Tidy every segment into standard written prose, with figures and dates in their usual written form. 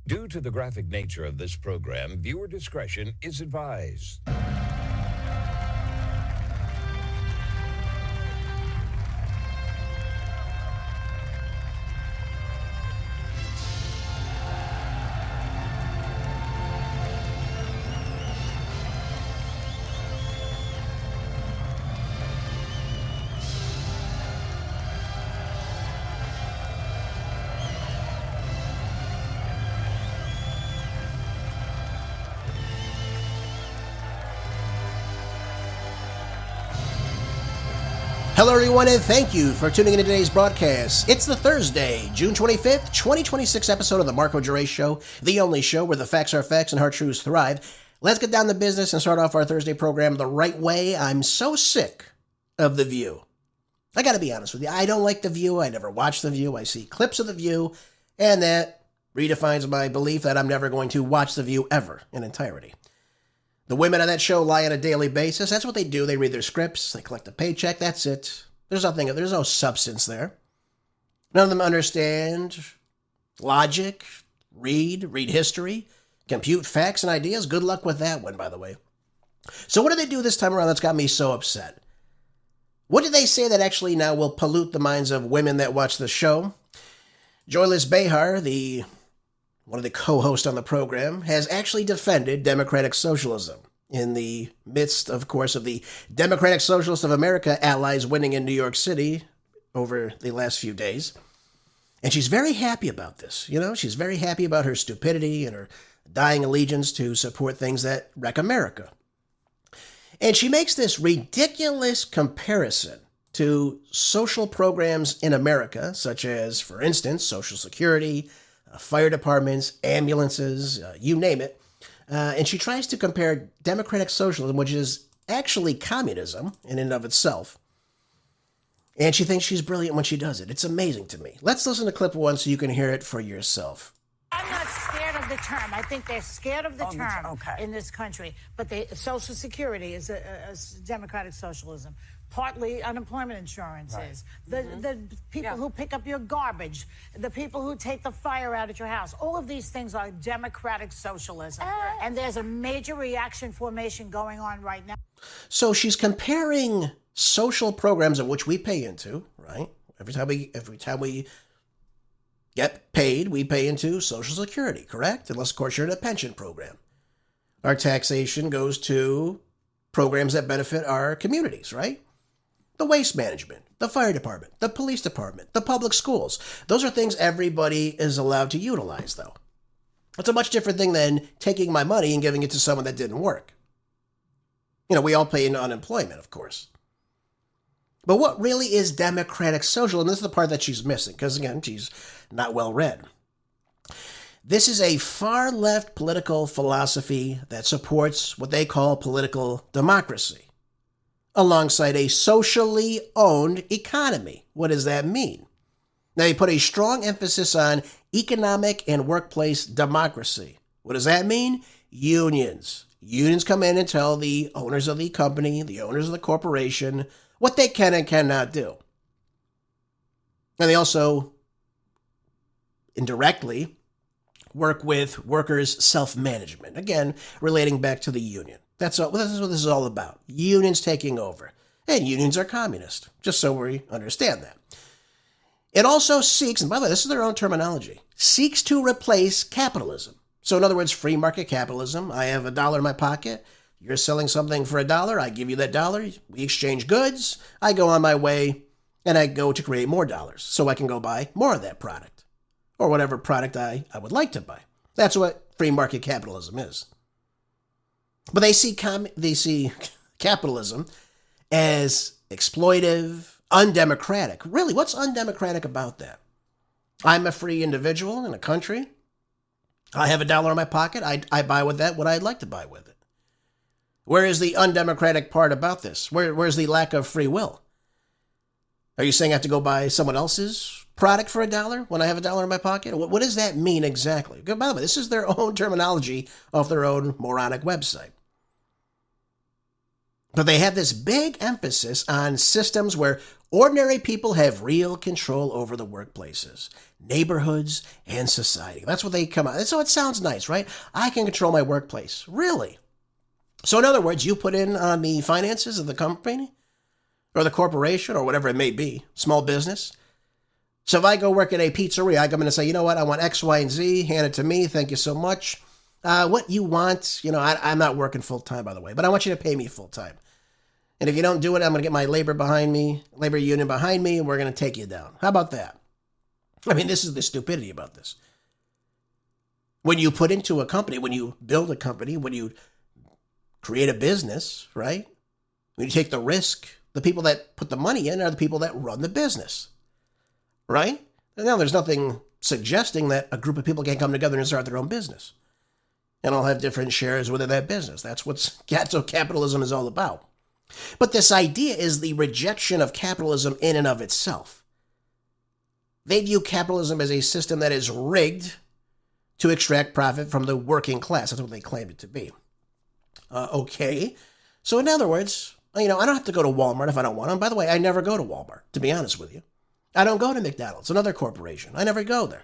Due to the graphic nature of this program, viewer discretion is advised. Hello everyone, and thank you for tuning in to today's broadcast. It's the Thursday, June 25th, 2026 episode of the Marco Geray Show, the only show where the facts are facts and hard truths thrive. Let's get down to business and start off our Thursday program the right way. I'm so sick of The View. I gotta be honest with you, I don't like The View. I never watch The View. I see clips of The View, and that redefines my belief that I'm never going to watch The View ever in entirety. The women on that show lie on a daily basis. That's what they do. They read their scripts. They collect a paycheck. That's it. There's no substance there. None of them understand logic, read history, compute facts and ideas. Good luck with that one, by the way. So what did they do this time around that's got me so upset? What did they say that actually now will pollute the minds of women that watch the show? Joyless Behar, one of the co-hosts on the program, has actually defended democratic socialism in the midst, of course, of the Democratic Socialists of America allies winning in New York City over the last few days. And she's very happy about this. She's very happy about her stupidity and her dying allegiance to support things that wreck America. And she makes this ridiculous comparison to social programs in America, such as, for instance, Social Security, fire departments, ambulances, you name it. And she tries to compare democratic socialism, which is actually communism in and of itself. And she thinks she's brilliant when she does it. It's amazing to me. Let's listen to clip one so you can hear it for yourself. I'm not scared of the term. I think they're scared of the term in this country. But Social Security is a democratic socialism. Partly unemployment insurance is. The people who pick up your garbage, the people who take the fire out at your house, all of these things are democratic socialism. And there's a major reaction formation going on right now. So she's comparing social programs of which we pay into, right? Every time we get paid, we pay into Social Security, correct? Unless, of course, you're in a pension program. Our taxation goes to programs that benefit our communities, right? The waste management, the fire department, the police department, the public schools. Those are things everybody is allowed to utilize, though. It's a much different thing than taking my money and giving it to someone that didn't work. We all pay into unemployment, of course. But what really is democratic socialism? And this is the part that she's missing, because, again, she's not well read. This is a far-left political philosophy that supports what they call political democracy, alongside a socially owned economy. What does that mean? Now, you put a strong emphasis on economic and workplace democracy. What does that mean? Unions. Unions come in and tell the owners of the company, the owners of the corporation, what they can and cannot do. And they also indirectly work with workers' self-management. Again, relating back to the union. That's what this is all about. Unions taking over. And unions are communist, just so we understand that. It also seeks, and by the way, this is their own terminology, seeks to replace capitalism. So in other words, free market capitalism. I have $1 in my pocket. You're selling something for $1. I give you that dollar. We exchange goods. I go on my way, and I go to create more dollars so I can go buy more of that product or whatever product I would like to buy. That's what free market capitalism is. But they see capitalism as exploitive, undemocratic. Really, what's undemocratic about that? I'm a free individual in a country. I have $1 in my pocket. I buy with that what I'd like to buy with it. Where is the undemocratic part about this? Where's the lack of free will? Are you saying I have to go buy someone else's product for $1 when I have $1 in my pocket? What does that mean exactly? By the way, this is their own terminology off their own moronic website. But they have this big emphasis on systems where ordinary people have real control over the workplaces, neighborhoods, and society. That's what they come out. So it sounds nice, right? I can control my workplace. Really? So in other words, you put in on the finances of the company or the corporation or whatever it may be, small business. So if I go work at a pizzeria, I come in and say, you know what, I want X, Y, and Z, hand it to me, thank you so much. What you want, I'm not working full time, by the way, but I want you to pay me full time. And if you don't do it, I'm going to get my labor union behind me, and we're going to take you down. How about that? I mean, this is the stupidity about this. When you put into a company, when you build a company, when you create a business, right? When you take the risk, the people that put the money in are the people that run the business, right? Now, there's nothing suggesting that a group of people can come together and start their own business and all have different shares within that business. That's what capitalism is all about. But this idea is the rejection of capitalism in and of itself. They view capitalism as a system that is rigged to extract profit from the working class. That's what they claim it to be. Okay. So in other words, I don't have to go to Walmart if I don't want to. By the way, I never go to Walmart, to be honest with you. I don't go to McDonald's, another corporation. I never go there.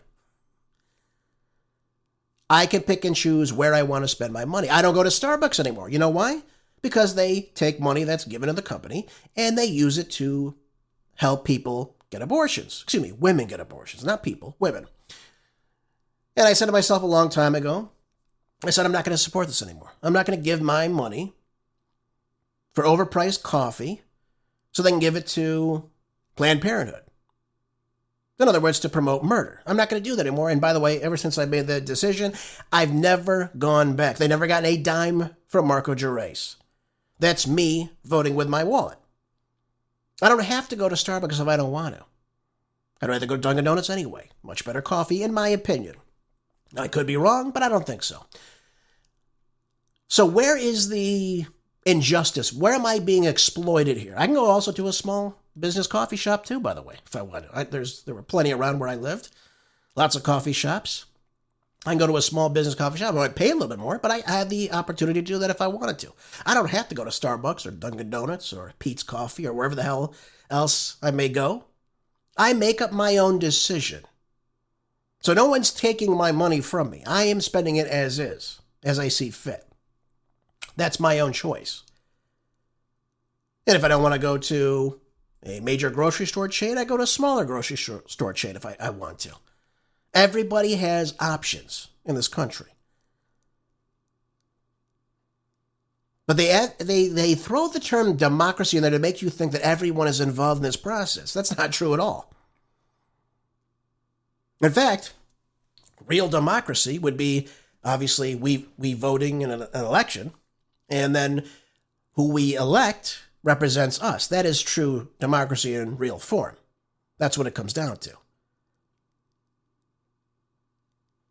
I can pick and choose where I want to spend my money. I don't go to Starbucks anymore. You know why? Because they take money that's given to the company and they use it to help people get abortions. Excuse me, women get abortions, not people, women. And I said to myself a long time ago, I said, I'm not going to support this anymore. I'm not going to give my money for overpriced coffee so they can give it to Planned Parenthood. In other words, to promote murder. I'm not going to do that anymore. And by the way, ever since I made that decision, I've never gone back. They never gotten a dime from Marco Gervais. That's me voting with my wallet. I don't have to go to Starbucks if I don't want to. I'd rather go to Dunkin' Donuts anyway. Much better coffee, in my opinion. I could be wrong, but I don't think so. So where is the injustice? Where am I being exploited here? I can go also to a small business coffee shop too, by the way, if I want to. There were plenty around where I lived. Lots of coffee shops. I can go to a small business coffee shop. I might pay a little bit more, but I had the opportunity to do that if I wanted to. I don't have to go to Starbucks or Dunkin' Donuts or Pete's Coffee or wherever the hell else I may go. I make up my own decision. So no one's taking my money from me. I am spending it as is, as I see fit. That's my own choice. And if I don't want to go to a major grocery store chain, I go to a smaller grocery store chain if I want to. Everybody has options in this country. But they throw the term democracy in there to make you think that everyone is involved in this process. That's not true at all. In fact, real democracy would be, obviously, we voting in an election, and then who we elect represents us. That is true democracy in real form. That's what it comes down to.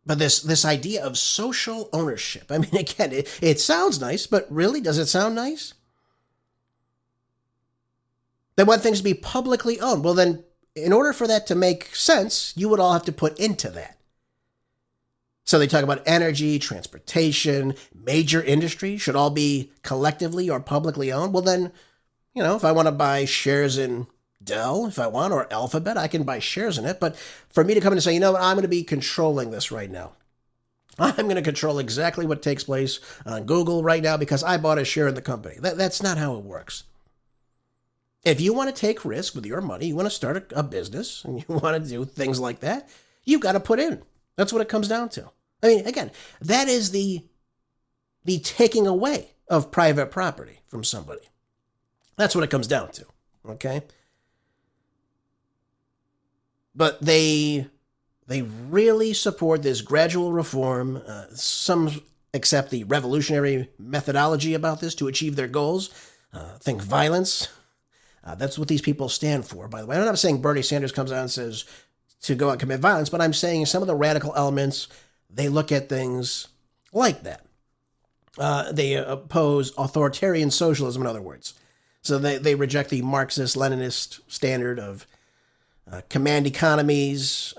But this idea of social ownership, I mean, again, it sounds nice, but really, does it sound nice? They want things to be publicly owned. Well, then, in order for that to make sense, you would all have to put into that. So they talk about energy, transportation, major industry should all be collectively or publicly owned. Well, then, if I want to buy shares in Dell, if I want, or Alphabet, I can buy shares in it. But for me to come in and say, what, I'm going to be controlling this right now. I'm going to control exactly what takes place on Google right now because I bought a share in the company. That's not how it works. If you want to take risk with your money, you want to start a business, and you want to do things like that, you've got to put in. That's what it comes down to. I mean, again, that is the taking away of private property from somebody. That's what it comes down to, okay? But they really support this gradual reform. Some accept the revolutionary methodology about this to achieve their goals. Think violence. That's what these people stand for, by the way. I'm not saying Bernie Sanders comes out and says to go out and commit violence, but I'm saying some of the radical elements, they look at things like that. They oppose authoritarian socialism, in other words. So they reject the Marxist-Leninist standard of command economies,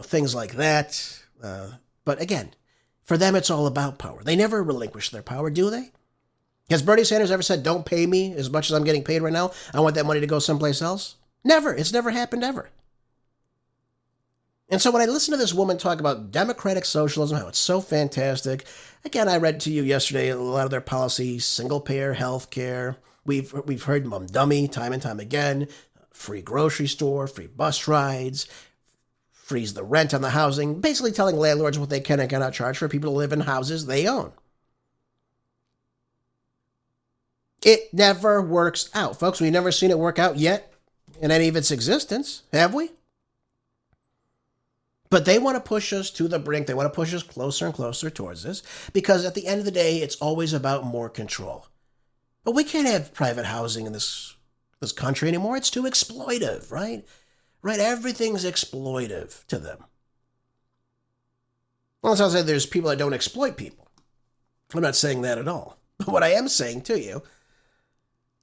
things like that. But again, for them, it's all about power. They never relinquish their power, do they? Has Bernie Sanders ever said, don't pay me as much as I'm getting paid right now? I want that money to go someplace else? Never. It's never happened ever. And so when I listen to this woman talk about democratic socialism, how it's so fantastic, again, I read to you yesterday a lot of their policies, single-payer health care. We've heard mum dummy time and time again, free grocery store, free bus rides, freeze the rent on the housing, basically telling landlords what they can and cannot charge for people to live in houses they own. It never works out, folks. We've never seen it work out yet in any of its existence, have we? But they want to push us to the brink. They want to push us closer and closer towards this because at the end of the day, it's always about more control. But we can't have private housing in this country anymore. It's too exploitive, right? Right? Everything's exploitive to them. Well, so I'll say there's people that don't exploit people. I'm not saying that at all. But what I am saying to you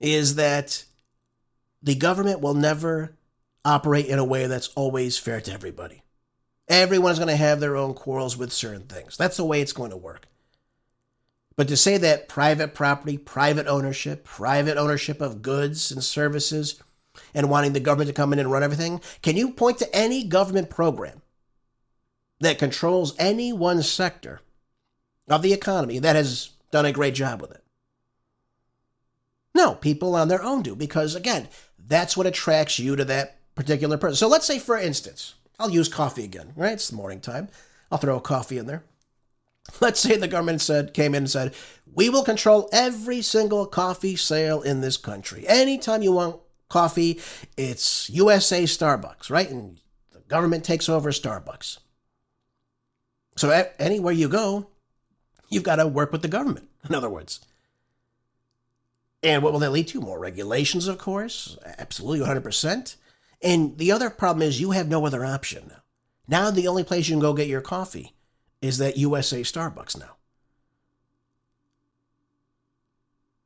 is that the government will never operate in a way that's always fair to everybody. Everyone's going to have their own quarrels with certain things. That's the way it's going to work. But to say that private property, private ownership of goods and services, and wanting the government to come in and run everything, can you point to any government program that controls any one sector of the economy that has done a great job with it? No, people on their own do, because again, that's what attracts you to that particular person. So let's say, for instance, I'll use coffee again, right? It's the morning time. I'll throw a coffee in there. Let's say the government came in and said, we will control every single coffee sale in this country. Anytime you want coffee, it's USA Starbucks, right? And the government takes over Starbucks. So anywhere you go, you've got to work with the government, in other words. And what will that lead to? More regulations, of course. Absolutely, 100%. And the other problem is you have no other option now. Now the only place you can go get your coffee is that USA Starbucks now.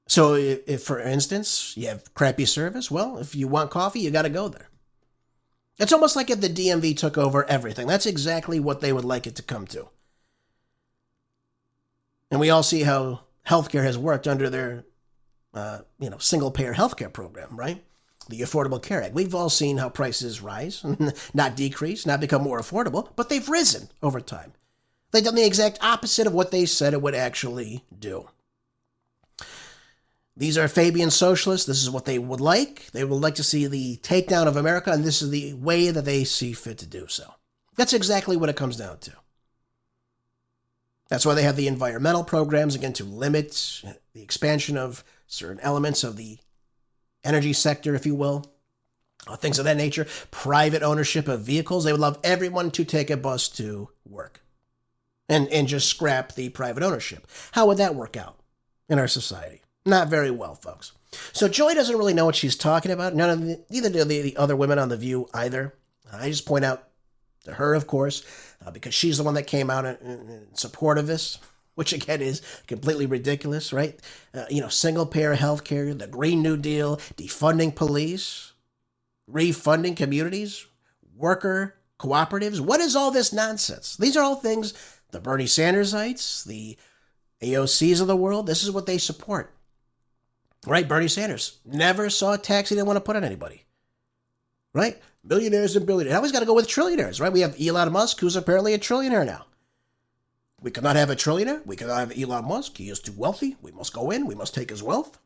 So if, for instance, you have crappy service, well, if you want coffee, you got to go there. It's almost like if the DMV took over everything. That's exactly what they would like it to come to. And we all see how healthcare has worked under their, single-payer healthcare program, right? The Affordable Care Act. We've all seen how prices rise, not decrease, not become more affordable, but they've risen over time. They've done the exact opposite of what they said it would actually do. These are Fabian socialists. This is what they would like. They would like to see the takedown of America, and this is the way that they see fit to do so. That's exactly what it comes down to. That's why they have the environmental programs, again, to limit the expansion of certain elements of the energy sector, if you will, things of that nature. Private ownership of vehicles. They would love everyone to take a bus to work and just scrap the private ownership. How would that work out in our society? Not very well, folks. So Joy doesn't really know what she's talking about. Neither do the other women on The View either. I just point out to her, of course, because she's the one that came out in support of this, which again is completely ridiculous, right? Single-payer healthcare, the Green New Deal, defunding police, refunding communities, worker cooperatives. What is all this nonsense? These are all things the Bernie Sandersites, the AOCs of the world, this is what they support. Right? Bernie Sanders never saw a tax he didn't want to put on anybody. Right? Millionaires and billionaires. Now he's got to go with trillionaires, right? We have Elon Musk, who's apparently a trillionaire now. We cannot have a trillionaire. We cannot have Elon Musk. He is too wealthy. We must go in. We must take his wealth.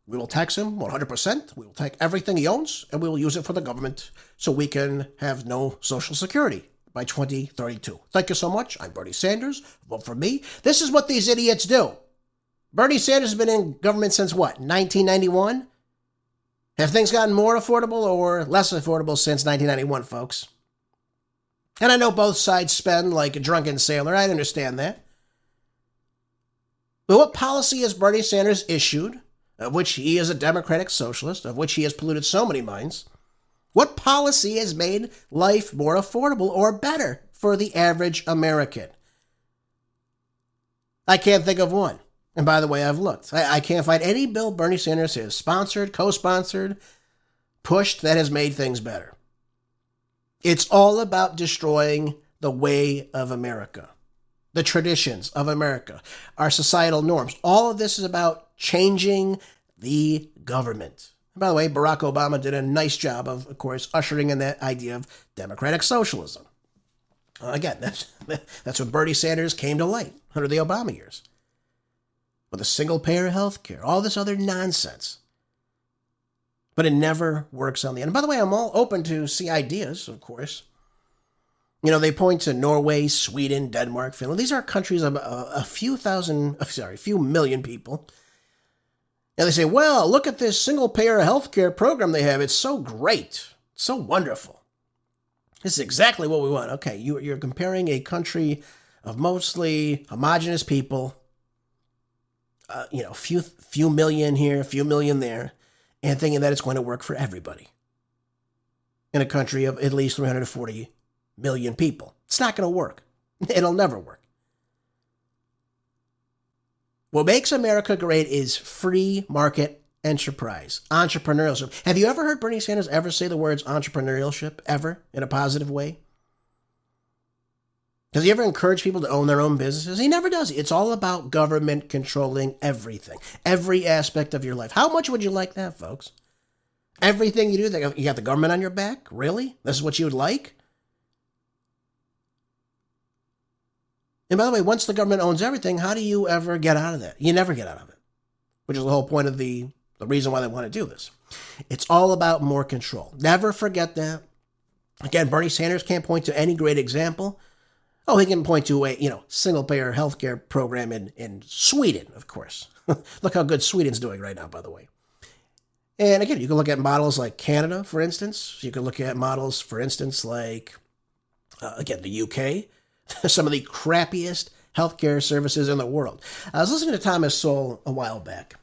We will tax him 100%. We will take everything he owns, and we will use it for the government so we can have no Social Security by 2032. Thank you so much. I'm Bernie Sanders. Vote for me. This is what these idiots do. Bernie Sanders has been in government since what, 1991? Have things gotten more affordable or less affordable since 1991, folks? And I know both sides spend like a drunken sailor. I understand that. But what policy has Bernie Sanders issued, of which he is a democratic socialist, of which he has polluted so many minds? What policy has made life more affordable or better for the average American? I can't think of one. And by the way, I've looked. I can't find any bill Bernie Sanders has sponsored, co-sponsored, pushed that has made things better. It's all about destroying the way of America. the traditions of America, our societal norms. All of this is about changing the government. And by the way, Barack Obama did a nice job of course, ushering in that idea of democratic socialism. Again, that's when Bernie Sanders came to light under the Obama years. With a single-payer health care, all this other nonsense. But it never works on the end. And by the way, I'm all open to see ideas, of course. You know, they point to Norway, Sweden, Denmark, Finland. These are countries of a few million people. And they say, well, look at this single-payer healthcare program they have. It's so great, so wonderful. This is exactly what we want. Okay, you're comparing a country of mostly homogenous people, few million here, a few million there, and thinking that it's going to work for everybody in a country of at least 340 million people. It's not going to work. It'll never work. What makes America great is free market enterprise, entrepreneurship. Have you ever heard Bernie Sanders ever say the words entrepreneurship, ever, in a positive way? Does he ever encourage people to own their own businesses? He never does. It's all about government controlling everything, every aspect of your life. How much would you like that, folks? Everything you do, you got the government on your back? Really? This is what you would like? And by the way, once the government owns everything, how do you ever get out of that? You never get out of it, which is the whole point of the reason why they want to do this. It's all about more control. Never forget that. Again, Bernie Sanders can't point to any great example. Oh, he can point to a single-payer healthcare program in Sweden, of course. Look how good Sweden's doing right now, by the way. And again, you can look at models like Canada, for instance. You can look at models, for instance, like, the UK. Some of the crappiest healthcare services in the world. I was listening to Thomas Sowell a while back,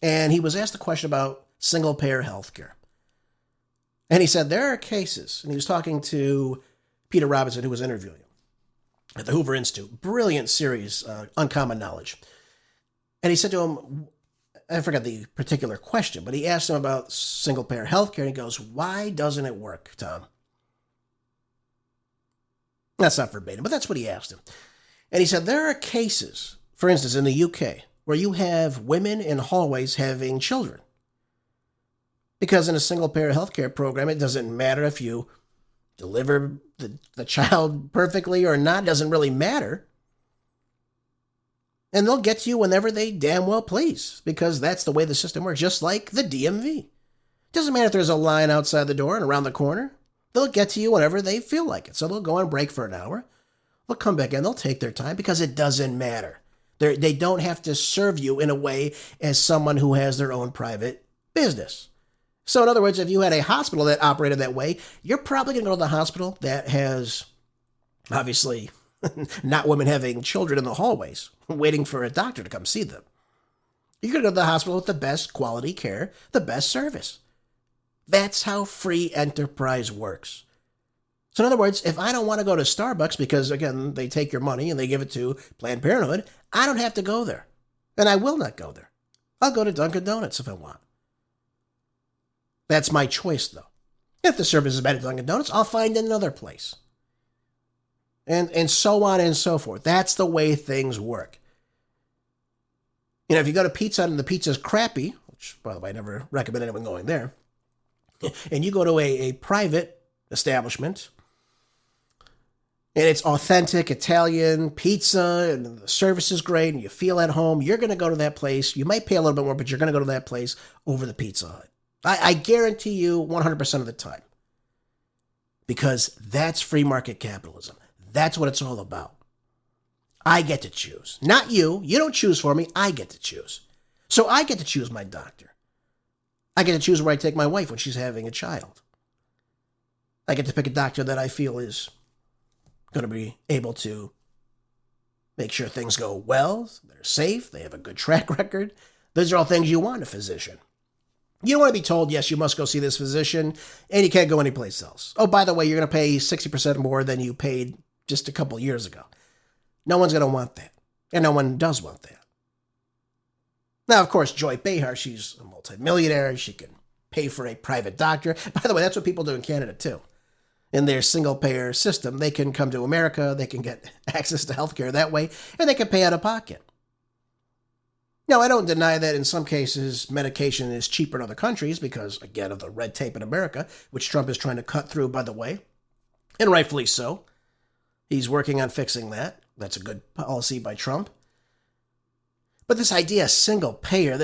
and he was asked a question about single-payer healthcare. And he said, there are cases, and he was talking to Peter Robinson, who was interviewing him at the Hoover Institute. Brilliant series, Uncommon Knowledge. And he said to him, I forgot the particular question, but he asked him about single-payer healthcare, and he goes, why doesn't it work, Tom? That's not verbatim, but that's what he asked him. And he said, there are cases, for instance, in the UK, where you have women in hallways having children. Because in a single-payer healthcare program, it doesn't matter if you deliver the child perfectly or not. It doesn't really matter. And they'll get to you whenever they damn well please, because that's the way the system works, just like the DMV. It doesn't matter if there's a line outside the door and around the corner. They'll get to you whenever they feel like it. So they'll go on break for an hour. They'll come back in. They'll take their time because it doesn't matter. They don't have to serve you in a way as someone who has their own private business. So in other words, if you had a hospital that operated that way, you're probably going to go to the hospital that has, obviously, not women having children in the hallways waiting for a doctor to come see them. You're going to go to the hospital with the best quality care, the best service. That's how free enterprise works. So in other words, if I don't want to go to Starbucks because, again, they take your money and they give it to Planned Parenthood, I don't have to go there. And I will not go there. I'll go to Dunkin' Donuts if I want. That's my choice, though. If the service is bad at Dunkin' Donuts, I'll find another place. And so on and so forth. That's the way things work. If you go to Pizza Hut and the pizza's crappy, which, by the way, I never recommend anyone going there, and you go to a private establishment, and it's authentic Italian pizza, and the service is great, and you feel at home, you're going to go to that place. You might pay a little bit more, but you're going to go to that place over the Pizza Hut. I guarantee you 100% of the time. Because that's free market capitalism. That's what it's all about. I get to choose. Not you. You don't choose for me. I get to choose. So I get to choose my doctor. I get to choose where I take my wife when she's having a child. I get to pick a doctor that I feel is going to be able to make sure things go well, they're safe, they have a good track record. Those are all things you want in a physician. You don't want to be told, yes, you must go see this physician, and you can't go anyplace else. Oh, by the way, you're going to pay 60% more than you paid just a couple years ago. No one's going to want that, and no one does want that. Now, of course, Joy Behar, she's a multimillionaire. She can pay for a private doctor. By the way, that's what people do in Canada, too. in their single-payer system. They can come to America, they can get access to healthcare that way, and they can pay out of pocket. Now, I don't deny that in some cases medication is cheaper in other countries because, again, of the red tape in America, which Trump is trying to cut through, by the way, and rightfully so. He's working on fixing that. That's a good policy by Trump. But this idea of single payer,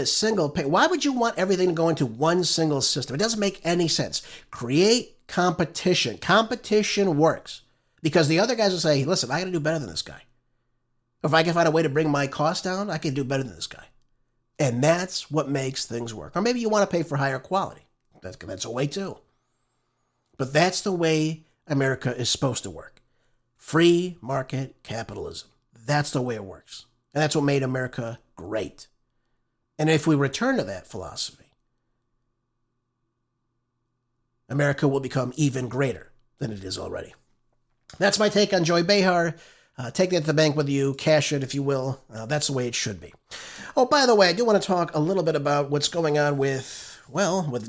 why would you want everything to go into one single system? It doesn't make any sense. Create competition. Competition works because the other guys will say, listen, I got to do better than this guy. If I can find a way to bring my cost down, I can do better than this guy. And that's what makes things work. Or maybe you want to pay for higher quality. That's a way too. But that's the way America is supposed to work. Free market capitalism. That's the way it works. And that's what made America great. And if we return to that philosophy, America will become even greater than it is already. That's my take on Joy Behar. Take that to the bank with you, cash it if you will. That's the way it should be. Oh, by the way, I do want to talk a little bit about what's going on with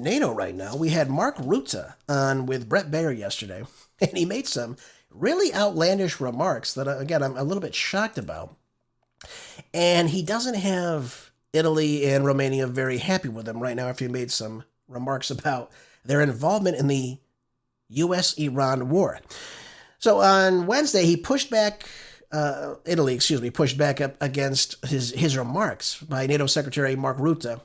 NATO right now. We had Mark Rutte on with Bret Baier yesterday, and he made some really outlandish remarks that, again, I'm a little bit shocked about. And he doesn't have Italy and Romania very happy with him right now after he made some remarks about their involvement in the U.S.-Iran war. So on Wednesday, he pushed back, pushed back up against his remarks by NATO Secretary Mark Rutte.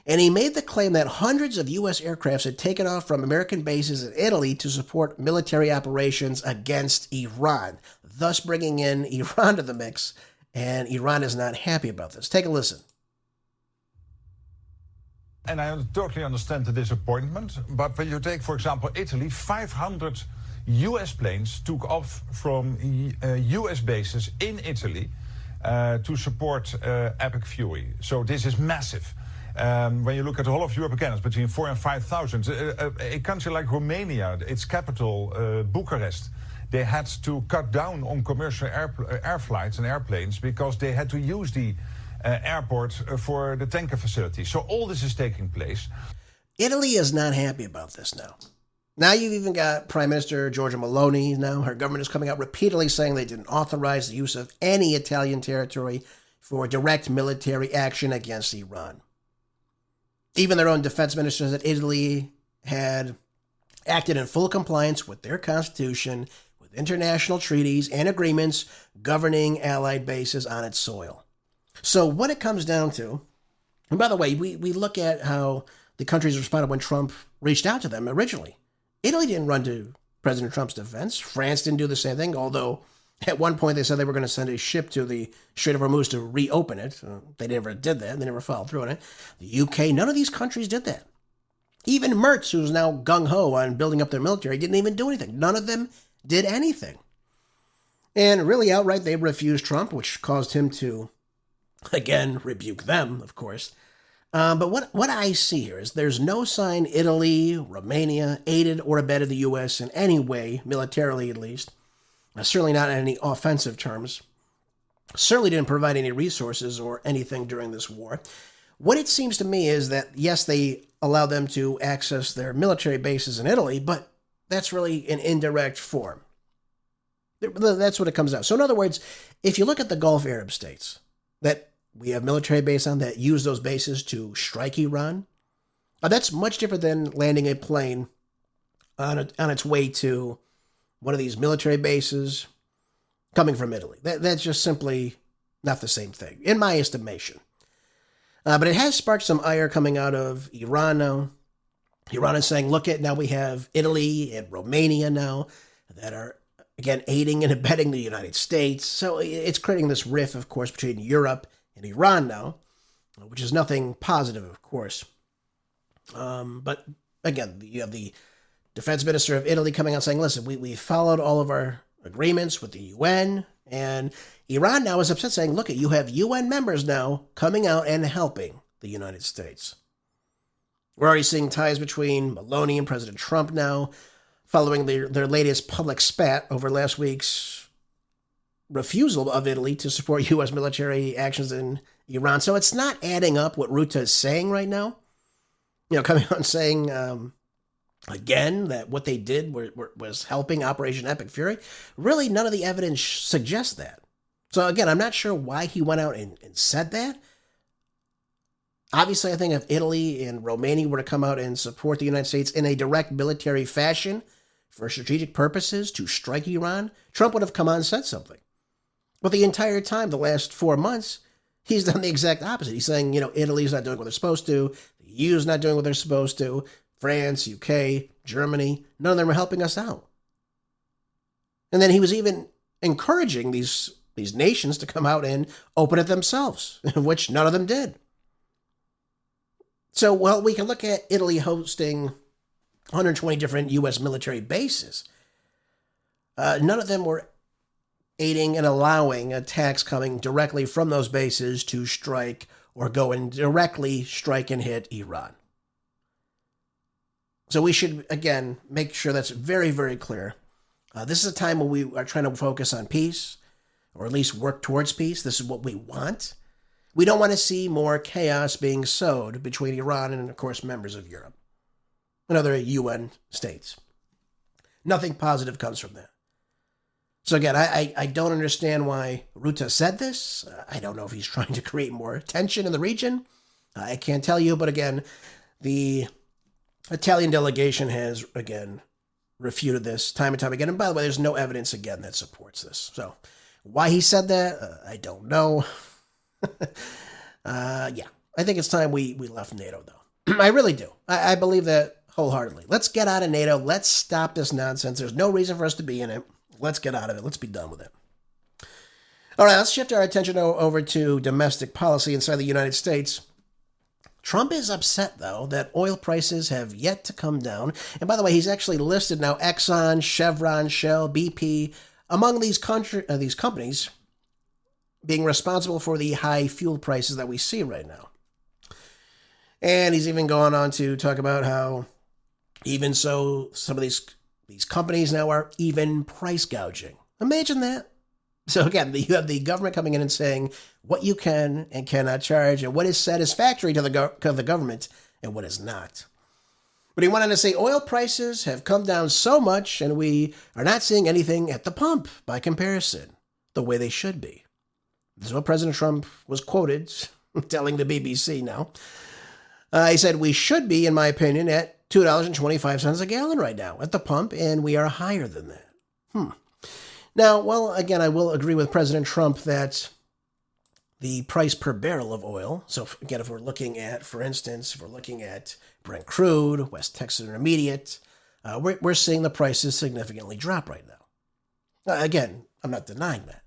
And he made the claim that hundreds of U.S. aircrafts had taken off from American bases in Italy to support military operations against Iran, thus bringing in Iran to the mix. And Iran is not happy about this. Take a listen. And I totally understand the disappointment. But when you take, for example, Italy, 500 U.S. planes took off from U.S. bases in Italy to support Epic Fury. So this is massive. When you look at the whole of Europe, again, it's between 4,000 and 5,000. A country like Romania, its capital, Bucharest, they had to cut down on commercial air flights and airplanes because they had to use the airport for the tanker facility. So all this is taking place. Italy is not happy about this now. Now you've even got Prime Minister Giorgia Meloni now. Her government is coming out repeatedly saying they didn't authorize the use of any Italian territory for direct military action against Iran. Even their own defense minister said Italy had acted in full compliance with their constitution, with international treaties and agreements governing allied bases on its soil. So what it comes down to, and by the way, we look at how the countries responded when Trump reached out to them originally. Italy didn't run to President Trump's defense. France didn't do the same thing, although at one point they said they were going to send a ship to the Strait of Hormuz to reopen it. They never did that. They never followed through on it. The UK, none of these countries did that. Even Merz, who's now gung-ho on building up their military, didn't even do anything. None of them did anything. And really outright, they refused Trump, which caused him to, again, rebuke them, of course. But what I see here is there's no sign Italy, Romania aided or abetted the U.S. in any way, militarily at least. Certainly not in any offensive terms. Certainly didn't provide any resources or anything during this war. What it seems to me is that, yes, they allow them to access their military bases in Italy, but that's really an indirect form. That's what it comes out. So in other words, if you look at the Gulf Arab states that we have military bases on that use those bases to strike Iran, that's much different than landing a plane on its way to one of these military bases coming from Italy. That's just simply not the same thing, in my estimation. But it has sparked some ire coming out of Iran now. Iran is saying, look at, now we have Italy and Romania now that are, again, aiding and abetting the United States. So it's creating this rift, of course, between Europe and Iran now, which is nothing positive, of course. But again, you have the defense minister of Italy coming out saying, listen, we followed all of our agreements with the UN, and Iran now is upset saying, look, you have UN members now coming out and helping the United States. We're already seeing ties between Meloni and President Trump now, following their latest public spat over last week's refusal of Italy to support U.S. military actions in Iran. So it's not adding up what Rutte is saying right now. You know, coming out and saying, again, that what they did was helping Operation Epic Fury. Really, none of the evidence suggests that. So again, I'm not sure why he went out and said that. Obviously, I think if Italy and Romania were to come out and support the United States in a direct military fashion for strategic purposes to strike Iran, Trump would have come out and said something. But the entire time, the last 4 months, he's done the exact opposite. He's saying, Italy's not doing what they're supposed to. The EU's not doing what they're supposed to. France, UK, Germany, none of them are helping us out. And then he was even encouraging these nations to come out and open it themselves, which none of them did. So, well, we can look at Italy hosting 120 different U.S. military bases. None of them were aiding and allowing attacks coming directly from those bases to strike or go and directly strike and hit Iran. So we should, again, make sure that's very, very clear. This is a time when we are trying to focus on peace, or at least work towards peace. This is what we want. We don't want to see more chaos being sowed between Iran and, of course, members of Europe and other UN states. Nothing positive comes from that. So again, I don't understand why Rutte said this. I don't know if he's trying to create more tension in the region. I can't tell you, but again, the Italian delegation has, again, refuted this time and time again. And by the way, there's no evidence, again, that supports this. So why he said that, I don't know. Yeah, I think it's time we left NATO, though. I really do. I believe that wholeheartedly. Let's get out of NATO. Let's stop this nonsense. There's no reason for us to be in it. Let's get out of it. Let's be done with it. All right, let's shift our attention over to domestic policy inside the United States. Trump is upset, though, that oil prices have yet to come down. And by the way, he's actually listed now Exxon, Chevron, Shell, BP, among these companies being responsible for the high fuel prices that we see right now. And he's even gone on to talk about how even so, some of these companies now are even price gouging. Imagine that. So again, you have the government coming in and saying what you can and cannot charge and what is satisfactory to the government and what is not. But he went on to say oil prices have come down so much and we are not seeing anything at the pump by comparison, the way they should be. This is what President Trump was quoted telling the BBC now. He said, we should be, in my opinion, at $2.25 a gallon right now at the pump, and we are higher than that. Now, well, again, I will agree with President Trump that the price per barrel of oil, so again, if we're looking at, for instance, if we're looking at Brent crude, West Texas Intermediate, we're seeing the prices significantly drop right now. Again, I'm not denying that.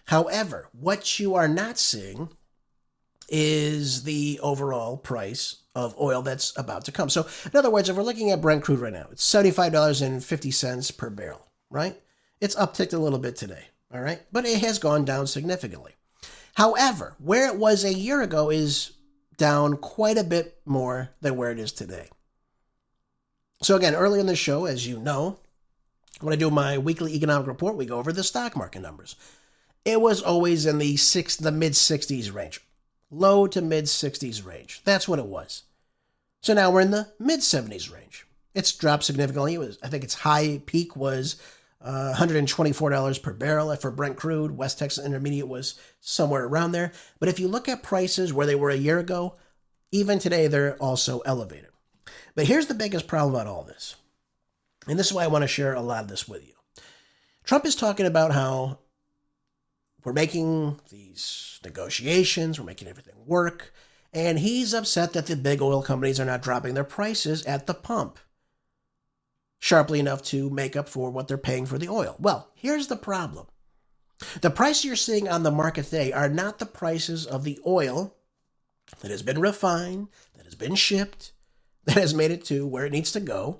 However, what you are not seeing is the overall price of oil that's about to come. So, in other words, if we're looking at Brent crude right now, it's $75.50 per barrel, right? It's upticked a little bit today, all right? But it has gone down significantly. However, where it was a year ago is down quite a bit more than where it is today. So again, early in the show, as you know, when I do my weekly economic report, we go over the stock market numbers. It was always in the mid-60s range. Low to mid-60s range. That's what it was. So now we're in the mid-70s range. It's dropped significantly. I think its high peak was $124 per barrel for Brent crude. West Texas Intermediate was somewhere around there. But if you look at prices where they were a year ago, even today they're also elevated. But here's the biggest problem about all this. And this is why I want to share a lot of this with you. Trump is talking about how we're making these negotiations, we're making everything work, and he's upset that the big oil companies are not dropping their prices at the pump sharply enough to make up for what they're paying for the oil. Well, here's the problem. The price you're seeing on the market today are not the prices of the oil that has been refined, that has been shipped, that has made it to where it needs to go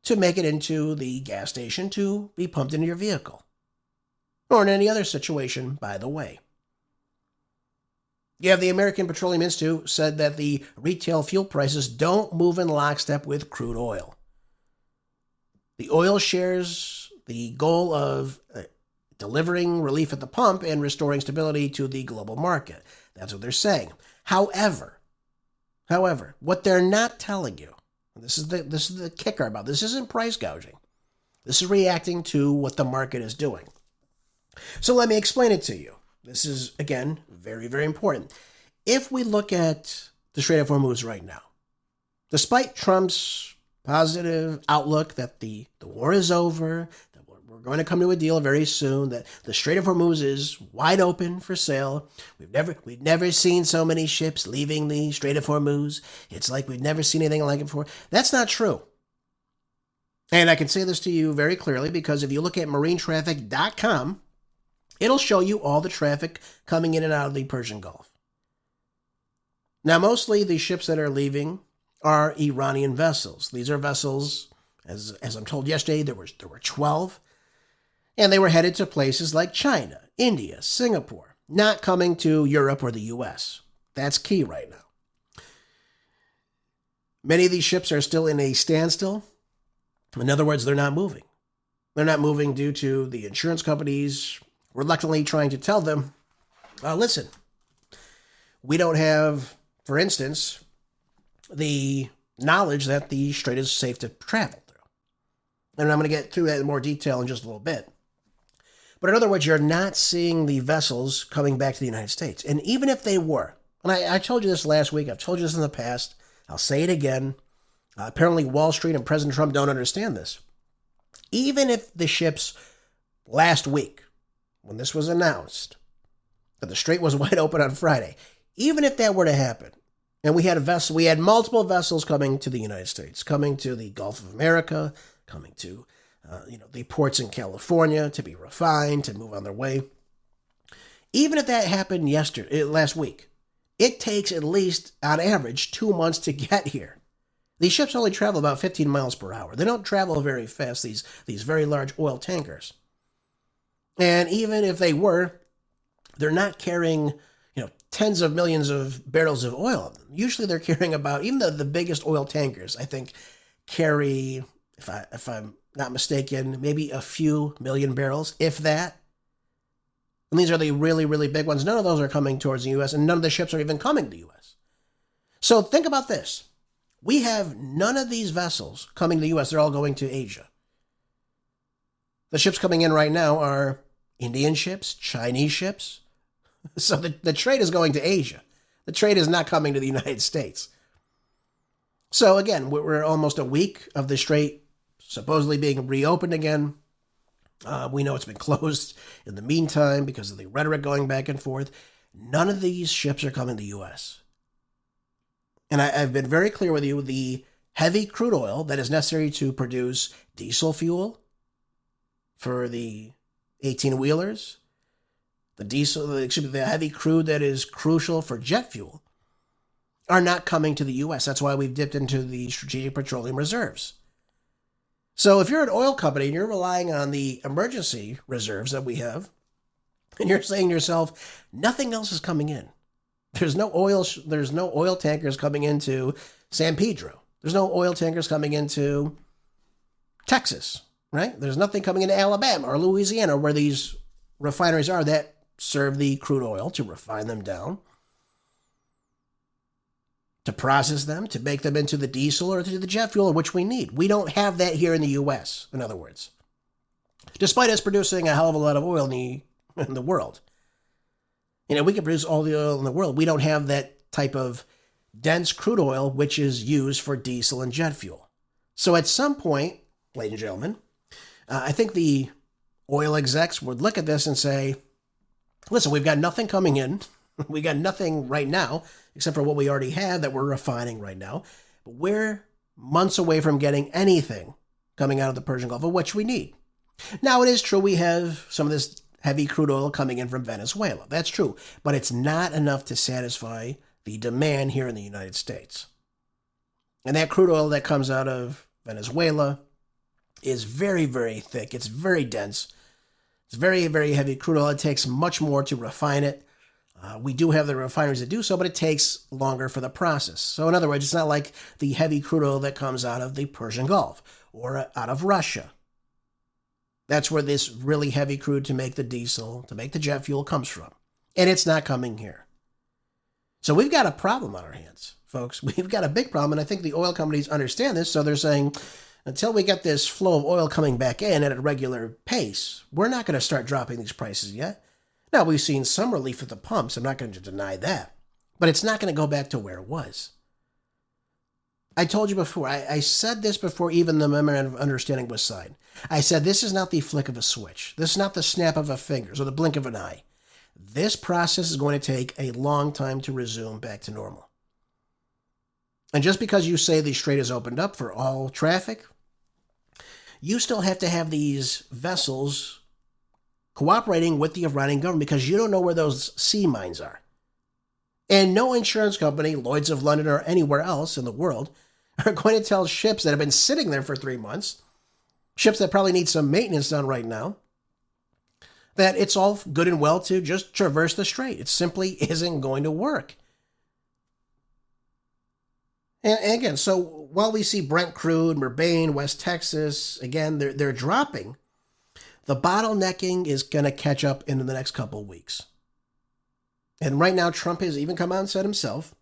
to make it into the gas station to be pumped into your vehicle. Or in any other situation, by the way. You have the American Petroleum Institute said that the retail fuel prices don't move in lockstep with crude oil. The oil shares the goal of delivering relief at the pump and restoring stability to the global market. That's what they're saying. However, what they're not telling you This is the kicker about this. Isn't price gouging. This is reacting to what the market is doing. So let me explain it to you. This is, again, very, very important. If we look at the Strait of Hormuz right now, despite Trump's positive outlook that the war is over, that we're going to come to a deal very soon, that the Strait of Hormuz is wide open for sale. We've never seen so many ships leaving the Strait of Hormuz. It's like we've never seen anything like it before. That's not true. And I can say this to you very clearly because if you look at marinetraffic.com, it'll show you all the traffic coming in and out of the Persian Gulf. Now, mostly the ships that are leaving are Iranian vessels. These are vessels, as I'm told yesterday, there were 12, and they were headed to places like China, India, Singapore, not coming to Europe or the U.S. That's key right now. Many of these ships are still in a standstill. In other words, they're not moving. They're not moving due to the insurance companies reluctantly trying to tell them, listen, we don't have, for instance, the knowledge that the strait is safe to travel through. And I'm going to get through that in more detail in just a little bit. But in other words, you're not seeing the vessels coming back to the United States. And even if they were, and I told you this last week, I've told you this in the past, I'll say it again. Apparently Wall Street and President Trump don't understand this. Even if the ships last week, when this was announced, that the strait was wide open on Friday, even if that were to happen, and we had multiple vessels coming to the United States, coming to the Gulf of America, coming to the ports in California to be refined, to move on their way. Even if that happened last week, it takes at least, on average, 2 months to get here. These ships only travel about 15 miles per hour. They don't travel very fast, these very large oil tankers. And even if they were, they're not carrying, tens of millions of barrels of oil. Usually they're carrying about, even the biggest oil tankers, I think, carry, if I'm not mistaken, maybe a few million barrels, if that. And these are the really, really big ones. None of those are coming towards the U.S., and none of the ships are even coming to the U.S. So think about this. We have none of these vessels coming to the U.S. They're all going to Asia. The ships coming in right now are Indian ships, Chinese ships. So the trade is going to Asia. The trade is not coming to the United States. So again, we're almost a week of the strait supposedly being reopened again. We know it's been closed in the meantime because of the rhetoric going back and forth. None of these ships are coming to the U.S. And I've been very clear with you, the heavy crude oil that is necessary to produce diesel fuel for the 18-wheelers, the heavy crude that is crucial for jet fuel, are not coming to the U.S. That's why we've dipped into the strategic petroleum reserves. So if you're an oil company and you're relying on the emergency reserves that we have, and you're saying to yourself, nothing else is coming in. There's no oil tankers coming into San Pedro. There's no oil tankers coming into Texas, right? There's nothing coming into Alabama or Louisiana where these refineries are that serve the crude oil to refine them down, to process them, to make them into the diesel or to the jet fuel, which we need. We don't have that here in the U.S., in other words. Despite us producing a hell of a lot of oil in the world. We can produce all the oil in the world. We don't have that type of dense crude oil, which is used for diesel and jet fuel. So at some point, ladies and gentlemen, I think the oil execs would look at this and say, listen, we've got nothing coming in. We got nothing right now, except for what we already have that we're refining right now. But we're months away from getting anything coming out of the Persian Gulf, of which we need. Now, it is true we have some of this heavy crude oil coming in from Venezuela. That's true. But it's not enough to satisfy the demand here in the United States. And that crude oil that comes out of Venezuela is very, very thick. It's very dense. It's very, very heavy crude oil. It takes much more to refine it. We do have the refineries that do so, but it takes longer for the process. So in other words, it's not like the heavy crude oil that comes out of the Persian Gulf or out of Russia. That's where this really heavy crude to make the diesel, to make the jet fuel comes from. And it's not coming here. So we've got a problem on our hands, folks. We've got a big problem, and I think the oil companies understand this, so they're saying, until we get this flow of oil coming back in at a regular pace, we're not going to start dropping these prices yet. Now, we've seen some relief at the pumps. I'm not going to deny that. But it's not going to go back to where it was. I told you before, I said this before even the Memorandum of Understanding was signed. I said this is not the flick of a switch. This is not the snap of a finger or the blink of an eye. This process is going to take a long time to resume back to normal. And just because you say the strait is opened up for all traffic, you still have to have these vessels cooperating with the Iranian government because you don't know where those sea mines are. And no insurance company, Lloyd's of London or anywhere else in the world, are going to tell ships that have been sitting there for 3 months, ships that probably need some maintenance done right now, that it's all good and well to just traverse the strait. It simply isn't going to work. And again, so while we see Brent crude, Murbain, West Texas, again, they're dropping, the bottlenecking is going to catch up in the next couple of weeks. And right now, Trump has even come out and said himself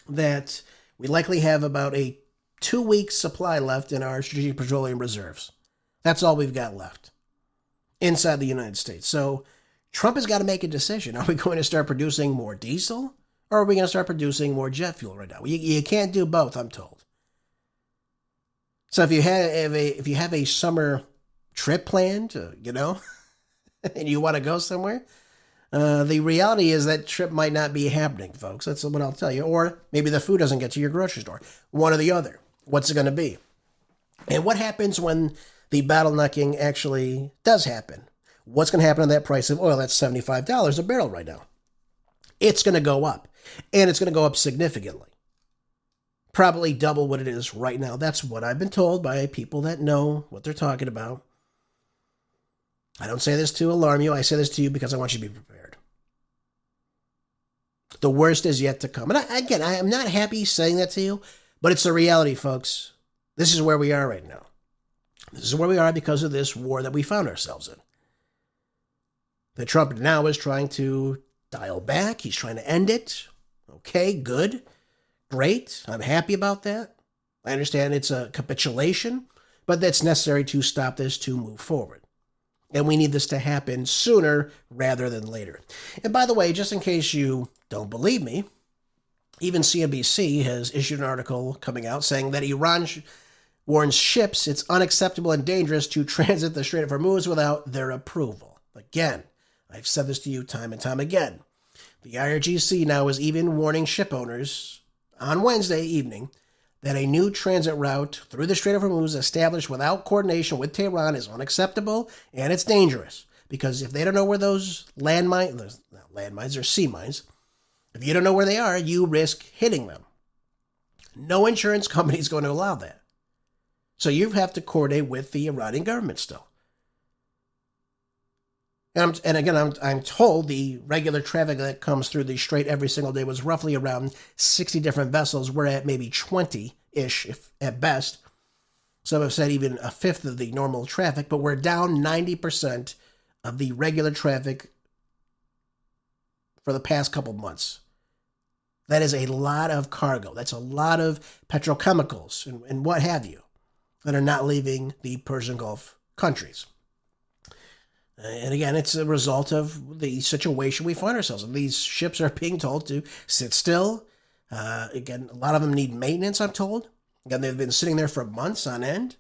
that we likely have about a 2-week supply left in our strategic petroleum reserves. That's all we've got left inside the United States. So Trump has got to make a decision. Are we going to start producing more diesel or are we going to start producing more jet fuel right now? You can't do both, I'm told. So if you have a summer trip planned, and you want to go somewhere, the reality is that trip might not be happening, folks. That's what I'll tell you. Or maybe the food doesn't get to your grocery store. One or the other. What's it going to be? And what happens when the bottlenecking actually does happen? What's going to happen to that price of oil? That's $75 a barrel right now. It's going to go up. And it's going to go up significantly. Probably double what it is right now. That's what I've been told by people that know what they're talking about. I don't say this to alarm you. I say this to you because I want you to be prepared. The worst is yet to come. And I am not happy saying that to you, but it's the reality, folks. This is where we are right now. This is where we are because of this war that we found ourselves in. That Trump now is trying to dial back. He's trying to end it. Okay, good. Great. I'm happy about that. I understand it's a capitulation, but that's necessary to stop this to move forward. And we need this to happen sooner rather than later. And by the way, just in case you don't believe me, even CNBC has issued an article coming out saying that Iran warns ships it's unacceptable and dangerous to transit the Strait of Hormuz without their approval. Again, I've said this to you time and time again. The IRGC now is even warning ship owners on Wednesday evening that a new transit route through the Strait of Hormuz established without coordination with Tehran is unacceptable and it's dangerous. Because if they don't know where those landmines or sea mines, if you don't know where they are, you risk hitting them. No insurance company is going to allow that. So you have to coordinate with the Iranian government still. And again, I'm told the regular traffic that comes through the strait every single day was roughly around 60 different vessels. We're at maybe 20-ish, if at best. Some have said even a fifth of the normal traffic, but we're down 90% of the regular traffic for the past couple months. That is a lot of cargo. That's a lot of petrochemicals and what have you that are not leaving the Persian Gulf countries. And again, it's a result of the situation we find ourselves in. These ships are being told to sit still. Again, a lot of them need maintenance, I'm told. Again, they've been sitting there for months on end.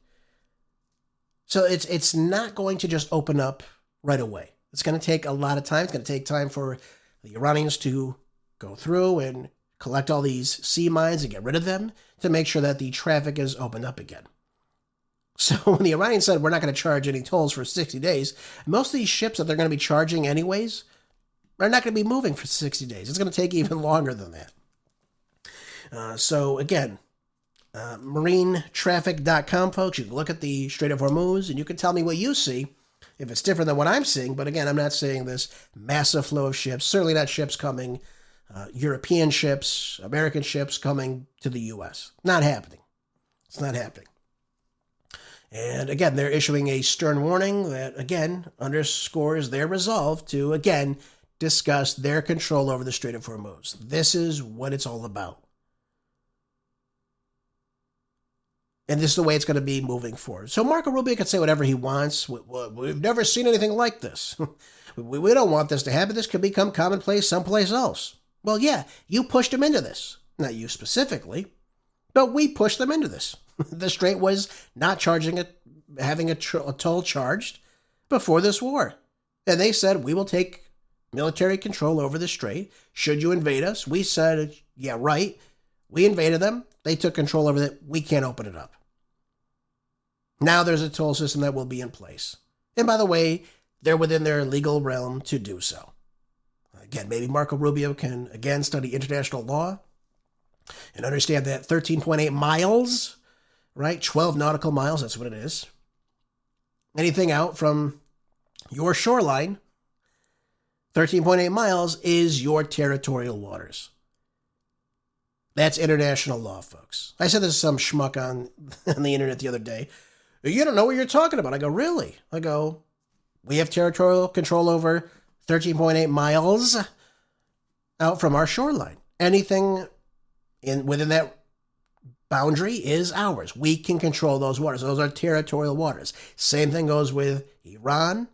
So it's not going to just open up right away. It's going to take a lot of time. It's going to take time for the Iranians to go through and collect all these sea mines and get rid of them to make sure that the traffic is opened up again. So when the Iranians said we're not going to charge any tolls for 60 days, most of these ships that they're going to be charging anyways are not going to be moving for 60 days. It's going to take even longer than that. So again, marinetraffic.com, folks, you can look at the Strait of Hormuz and you can tell me what you see, if it's different than what I'm seeing. But again, I'm not seeing this massive flow of ships, certainly not ships coming, European ships, American ships coming to the U.S. Not happening. It's not happening. And again, they're issuing a stern warning that, again, underscores their resolve to, again, discussed their control over the Strait of Hormuz. This is what it's all about. And this is the way it's going to be moving forward. So Marco Rubio can say whatever he wants. We've never seen anything like this. We don't want this to happen. This could become commonplace someplace else. Well, yeah, you pushed them into this. Not you specifically, but we pushed them into this. The Strait was not having a toll charged before this war. And they said, we will take military control over the Strait. Should you invade us? We said, yeah, right. We invaded them. They took control over it. We can't open it up. Now there's a toll system that will be in place. And by the way, they're within their legal realm to do so. Again, maybe Marco Rubio can, again, study international law and understand that 13.8 miles, right? 12 nautical miles, that's what it is. Anything out from your shoreline, 13.8 miles is your territorial waters. That's international law, folks. I said this to some schmuck on the internet the other day. You don't know what you're talking about. I go, really? I go, we have territorial control over 13.8 miles out from our shoreline. Anything within that boundary is ours. We can control those waters. Those are territorial waters. Same thing goes with Iran,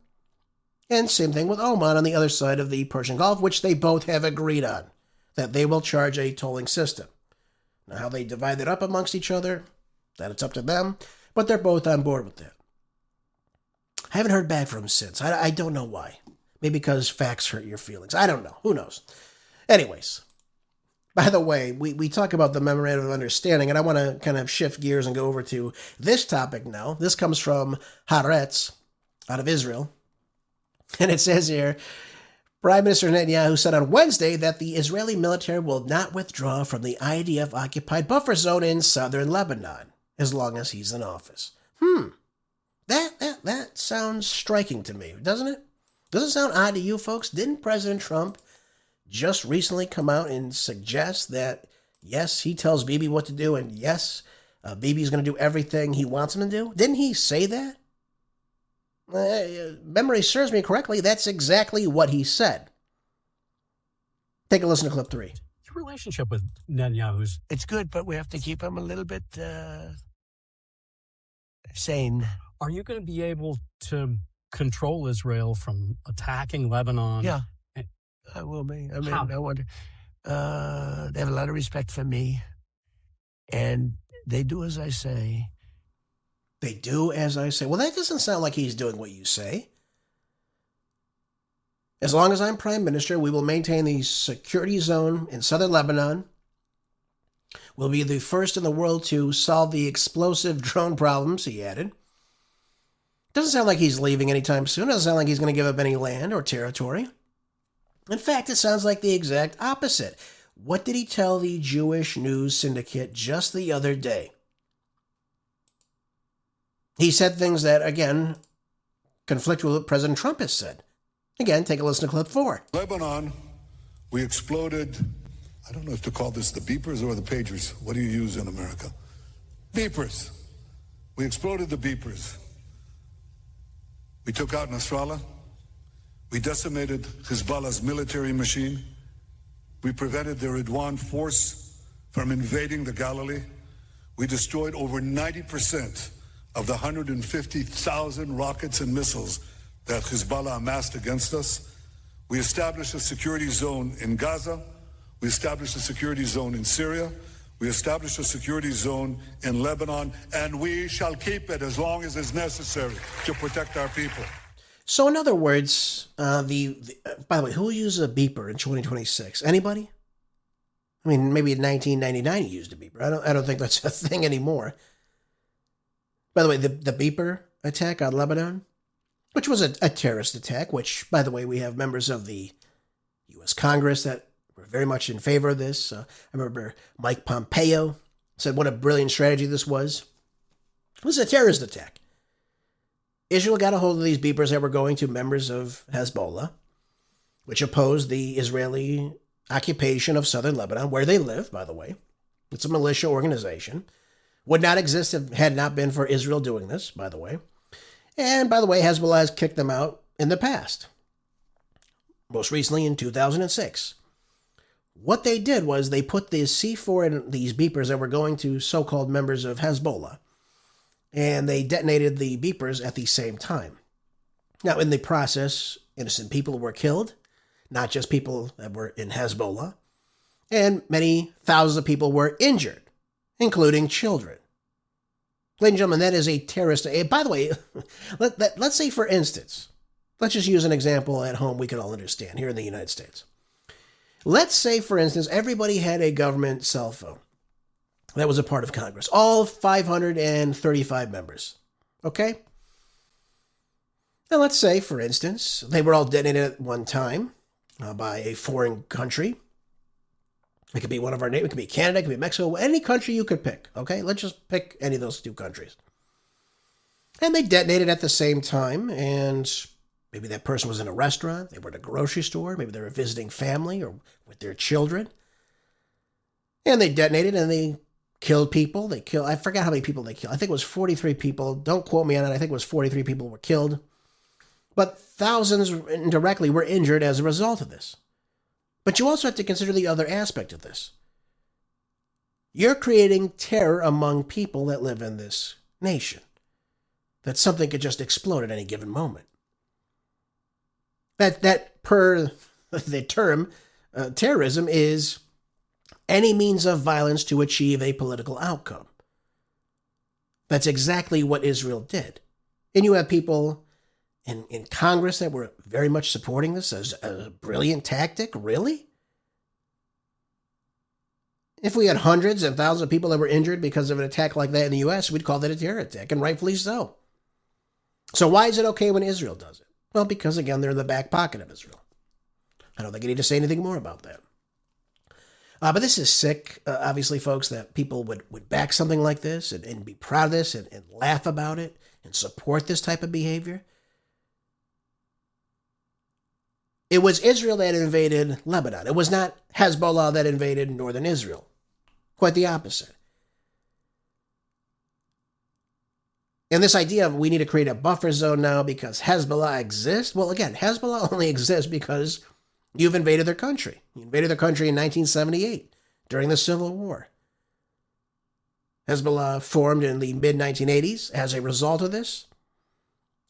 and same thing with Oman on the other side of the Persian Gulf, which they both have agreed on, that they will charge a tolling system. Now, how they divide it up amongst each other, that it's up to them, but they're both on board with that. I haven't heard back from them since. I don't know why. Maybe because facts hurt your feelings. I don't know. Who knows? Anyways, by the way, we talk about the Memorandum of Understanding, and I want to kind of shift gears and go over to this topic now. This comes from Haaretz out of Israel. And it says here, Prime Minister Netanyahu said on Wednesday that the Israeli military will not withdraw from the IDF-occupied buffer zone in southern Lebanon as long as he's in office. That sounds striking to me, doesn't it? Does it sound odd to you folks? Didn't President Trump just recently come out and suggest that, yes, he tells Bibi what to do, and yes, Bibi's going to do everything he wants him to do? Didn't he say that? Memory serves me correctly, that's exactly what he said. Take a listen to clip 3. Your relationship with Netanyahu's... It's good, but we have to keep him a little bit sane. Are you going to be able to control Israel from attacking Lebanon? Yeah, I will be. I mean, I wonder. They have a lot of respect for me, and they do as I say. They do as I say. Well, that doesn't sound like he's doing what you say. As long as I'm Prime Minister, we will maintain the security zone in southern Lebanon. We'll be the first in the world to solve the explosive drone problems, he added. Doesn't sound like he's leaving anytime soon. Doesn't sound like he's going to give up any land or territory. In fact, it sounds like the exact opposite. What did he tell the Jewish News Syndicate just the other day? He said things that, again, conflict with what President Trump has said. Again, take a listen to clip 4. Lebanon, we exploded, I don't know if to call this the beepers or the pagers. What do you use in America? Beepers. We exploded the beepers. We took out Nasrallah. We decimated Hezbollah's military machine. We prevented the Ridwan force from invading the Galilee. We destroyed over 90% of the 150,000 rockets and missiles that Hezbollah amassed against us. We established a security zone in Gaza. We established a security zone in Syria. We established a security zone in Lebanon, and we shall keep it as long as is necessary to protect our people. So in other words, by the way, who will use a beeper in 2026? Anybody? I mean, maybe in 1999 he used a beeper. I don't think that's a thing anymore. By the way, the beeper attack on Lebanon, which was a terrorist attack, which, by the way, we have members of the U.S. Congress that were very much in favor of this. I remember Mike Pompeo said what a brilliant strategy this was. It was a terrorist attack. Israel got a hold of these beepers that were going to members of Hezbollah, which opposed the Israeli occupation of southern Lebanon, where they live, by the way. It's a militia organization. Would not exist if had not been for Israel doing this, by the way. And by the way, Hezbollah has kicked them out in the past. most recently in 2006. What they did was they put these C4 and these beepers that were going to so-called members of Hezbollah, and they detonated the beepers at the same time. Now, in the process, innocent people were killed, not just people that were in Hezbollah, and many thousands of people were injured, including children. Ladies and gentlemen, that is a terrorist. By the way, let's say, for instance, let's just use an example at home we can all understand here in the United States. Let's say, for instance, everybody had a government cell phone that was a part of Congress, all 535 members, okay? Now, let's say, for instance, they were all detonated at one time by a foreign country. It could be one of our neighbors, it could be Canada, it could be Mexico, any country you could pick, okay? Let's just pick any of those two countries. And they detonated at the same time, and maybe that person was in a restaurant, they were at a grocery store, maybe they were visiting family or with their children. And they detonated and they killed people. I forgot how many people they killed. I think it was 43 people. Don't quote me on it. I think it was 43 people were killed. But thousands indirectly were injured as a result of this. But you also have to consider the other aspect of this. You're creating terror among people that live in this nation. That something could just explode at any given moment. That per the term, terrorism is any means of violence to achieve a political outcome. That's exactly what Israel did. And you have people in Congress that were very much supporting this as a brilliant tactic. Really? If we had hundreds and thousands of people that were injured because of an attack like that in the U.S., we'd call that a terror attack, and rightfully so. So why is it okay when Israel does it? Well, because, again, they're in the back pocket of Israel. I don't think I need to say anything more about that. But this is sick, obviously, folks, that people would back something like this and be proud of this and laugh about it and support this type of behavior. It was Israel that invaded Lebanon. It was not Hezbollah that invaded northern Israel. Quite the opposite. And this idea of we need to create a buffer zone now because Hezbollah exists. Well, again, Hezbollah only exists because you've invaded their country. You invaded their country in 1978 during the Civil War. Hezbollah formed in the mid-1980s as a result of this.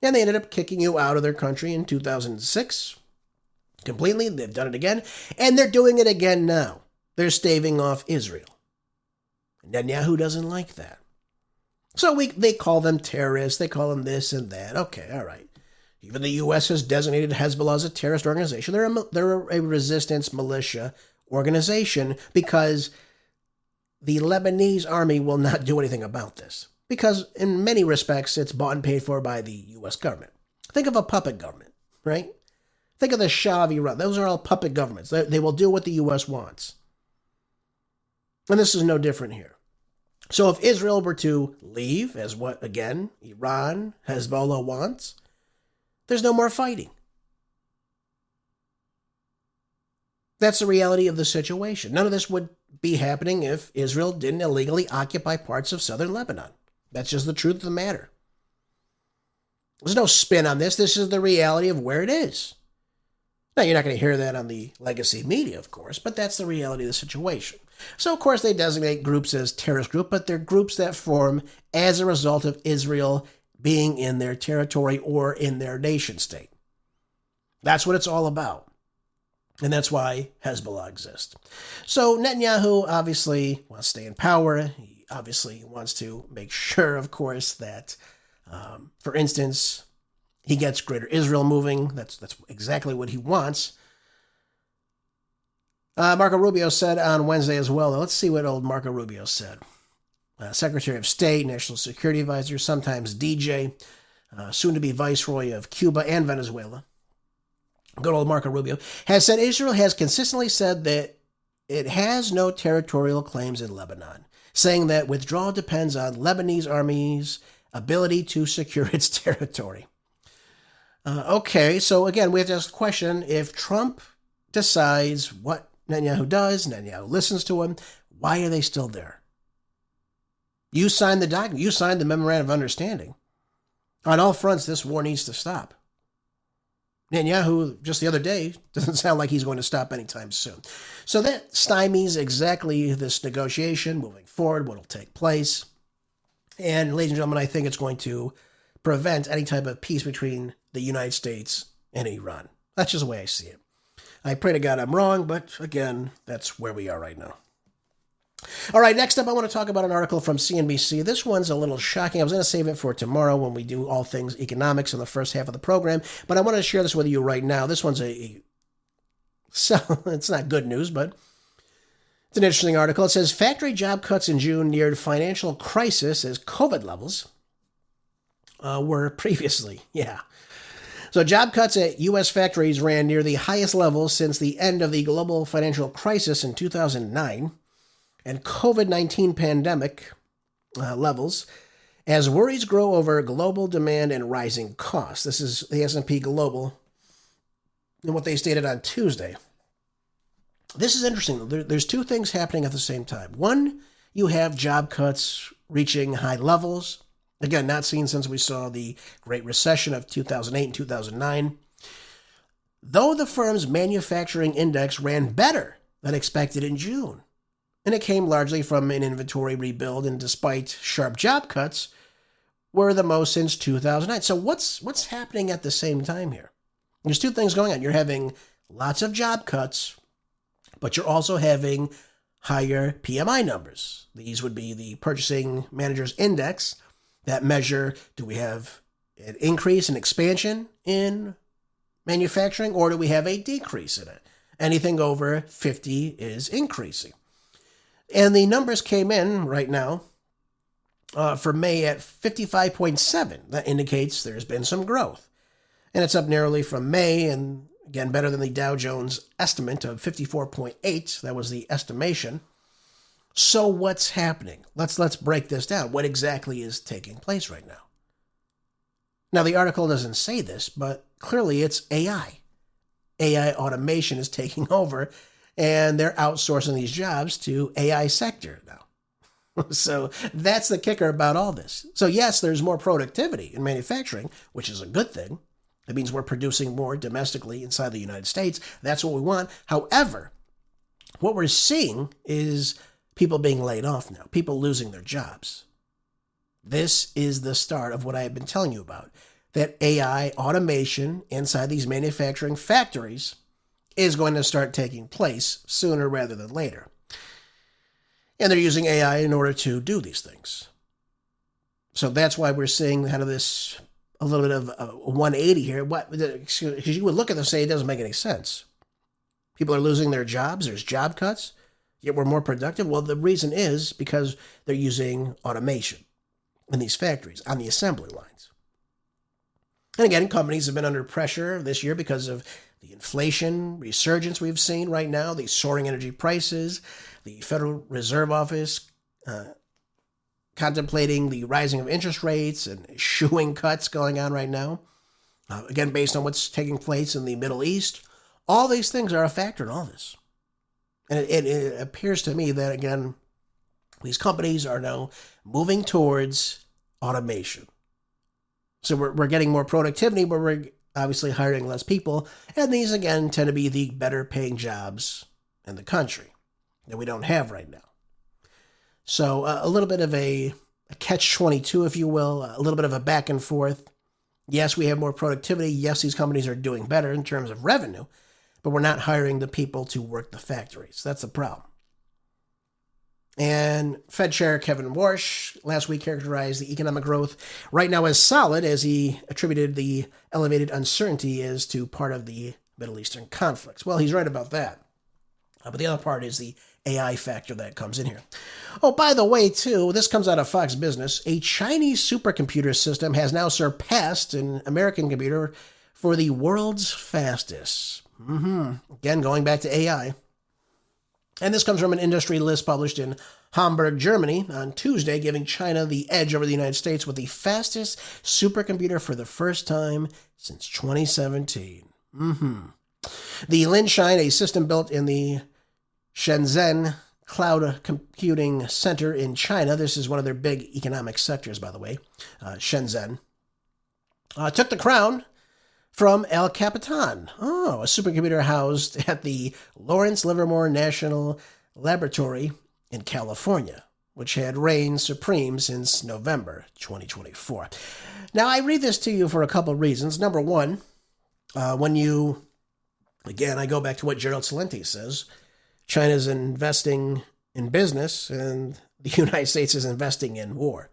And they ended up kicking you out of their country in 2006. Completely. They've done it again. And they're doing it again now. They're staving off Israel. Netanyahu doesn't like that. So they call them terrorists. They call them this and that. Okay, all right. Even the U.S. has designated Hezbollah as a terrorist organization. They're a resistance militia organization because the Lebanese army will not do anything about this. Because in many respects, it's bought and paid for by the U.S. government. Think of a puppet government, right? Think of the Shah of Iran. Those are all puppet governments. They will do what the U.S. wants. And this is no different here. So if Israel were to leave, as what, again, Iran, Hezbollah wants, there's no more fighting. That's the reality of the situation. None of this would be happening if Israel didn't illegally occupy parts of southern Lebanon. That's just the truth of the matter. There's no spin on this. This is the reality of where it is. Now, you're not going to hear that on the legacy media, of course, but that's the reality of the situation. So, of course, they designate groups as terrorist groups, but they're groups that form as a result of Israel being in their territory or in their nation state. That's what it's all about. And that's why Hezbollah exists. So Netanyahu obviously wants to stay in power. He obviously wants to make sure, of course, that, for instance, he gets Greater Israel moving. That's exactly what he wants. Marco Rubio said on Wednesday as well. Now, let's see what old Marco Rubio said. Secretary of State, National Security Advisor, sometimes DJ, soon-to-be Viceroy of Cuba and Venezuela. Good old Marco Rubio has said Israel has consistently said that it has no territorial claims in Lebanon, saying that withdrawal depends on Lebanese army's ability to secure its territory. Okay, so again, we have to ask the question, if Trump decides what Netanyahu does, Netanyahu listens to him, why are they still there? You signed the document. You signed the memorandum of understanding. On all fronts, this war needs to stop. Netanyahu, just the other day, doesn't sound like he's going to stop anytime soon. So that stymies exactly this negotiation moving forward, what will take place. And ladies and gentlemen, I think it's going to prevent any type of peace between the United States and Iran. That's just the way I see it. I pray to God I'm wrong, but again, that's where we are right now. All right, next up, I want to talk about an article from CNBC. This one's a little shocking. I was going to save it for tomorrow when we do all things economics in the first half of the program, but I want to share this with you right now. This one's so it's not good news, but it's an interesting article. It says factory job cuts in June neared financial crisis as COVID levels were previously. Yeah. So job cuts at U.S. factories ran near the highest levels since the end of the global financial crisis in 2009. And COVID-19 pandemic levels as worries grow over global demand and rising costs. This is the S&P Global and what they stated on Tuesday. This is interesting. There's two things happening at the same time. One, you have job cuts reaching high levels. Again, not seen since we saw the Great Recession of 2008 and 2009. Though the firm's manufacturing index ran better than expected in June. And it came largely from an inventory rebuild, and despite sharp job cuts, were the most since 2009. So what's happening at the same time here? There's two things going on. You're having lots of job cuts, but you're also having higher PMI numbers. These would be the Purchasing Managers Index that measure, do we have an increase in expansion in manufacturing, or do we have a decrease in it? Anything over 50 is increasing. And the numbers came in right now for May at 55.7. That indicates there's been some growth. And it's up narrowly from May, and again, better than the Dow Jones estimate of 54.8. That was the estimation. So what's happening? Let's break this down. What exactly is taking place right now? Now, the article doesn't say this, but clearly it's AI. AI automation is taking over, and they're outsourcing these jobs to AI sector now. So that's the kicker about all this. So yes, there's more productivity in manufacturing, which is a good thing. It means we're producing more domestically inside the United States. That's what we want. However, what we're seeing is people being laid off now, people losing their jobs. This is the start of what I have been telling you about, that AI automation inside these manufacturing factories is going to start taking place sooner rather than later. And they're using AI in order to do these things. So that's why we're seeing kind of this, a little bit of a 180 here. Because you would look at this and say it doesn't make any sense. People are losing their jobs. There's job cuts. Yet we're more productive. Well, the reason is because they're using automation in these factories on the assembly lines. And again, companies have been under pressure this year because of the inflation resurgence we've seen right now, the soaring energy prices, the Federal Reserve Office contemplating the rising of interest rates and eschewing cuts going on right now. Again, based on what's taking place in the Middle East, all these things are a factor in all this. And it appears to me that, again, these companies are now moving towards automation. So we're getting more productivity, but we're obviously hiring less people. And these, again, tend to be the better paying jobs in the country that we don't have right now. So a little bit of a catch-22, if you will, a little bit of a back and forth. Yes, we have more productivity. Yes, these companies are doing better in terms of revenue, but we're not hiring the people to work the factories. That's the problem. And Fed Chair Kevin Warsh last week characterized the economic growth right now as solid, as he attributed the elevated uncertainty as to part of the Middle Eastern conflicts. Well, he's right about that. But the other part is the AI factor that comes in here. Oh, by the way, too, this comes out of Fox Business. A Chinese supercomputer system has now surpassed an American computer for the world's fastest. Again, going back to AI. And this comes from an industry list published in Hamburg, Germany on Tuesday, giving China the edge over the United States with the fastest supercomputer for the first time since 2017. The Linshine, a system built in the Shenzhen Cloud Computing Center in China, this is one of their big economic sectors, by the way, Shenzhen, took the crown from El Capitan. Oh, a supercomputer housed at the Lawrence Livermore National Laboratory in California, which had reigned supreme since November 2024. Now, I read this to you for a couple of reasons. Number one, again, I go back to what Gerald Celente says. China's investing in business and the United States is investing in war.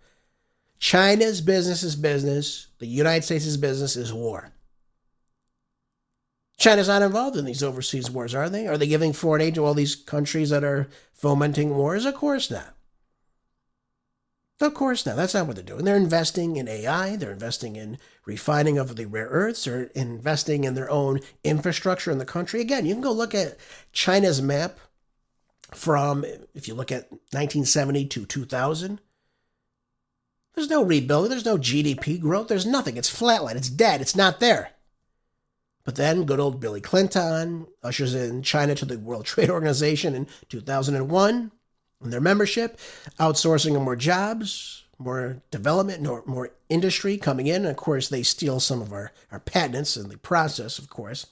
China's business is business. The United States' business is war. China's not involved in these overseas wars, are they? Are they giving foreign aid to all these countries that are fomenting wars? Of course not. Of course not. That's not what they're doing. They're investing in AI. They're investing in refining of the rare earths. They're investing in their own infrastructure in the country. Again, you can go look at China's map from, if you look at 1970 to 2000, there's no rebuilding. There's no GDP growth. There's nothing. It's flatline. It's dead. It's not there. But then good old Billy Clinton ushers in China to the World Trade Organization in 2001. And their membership, outsourcing more jobs, more development, more industry coming in. And of course, they steal some of our patents in the process, of course.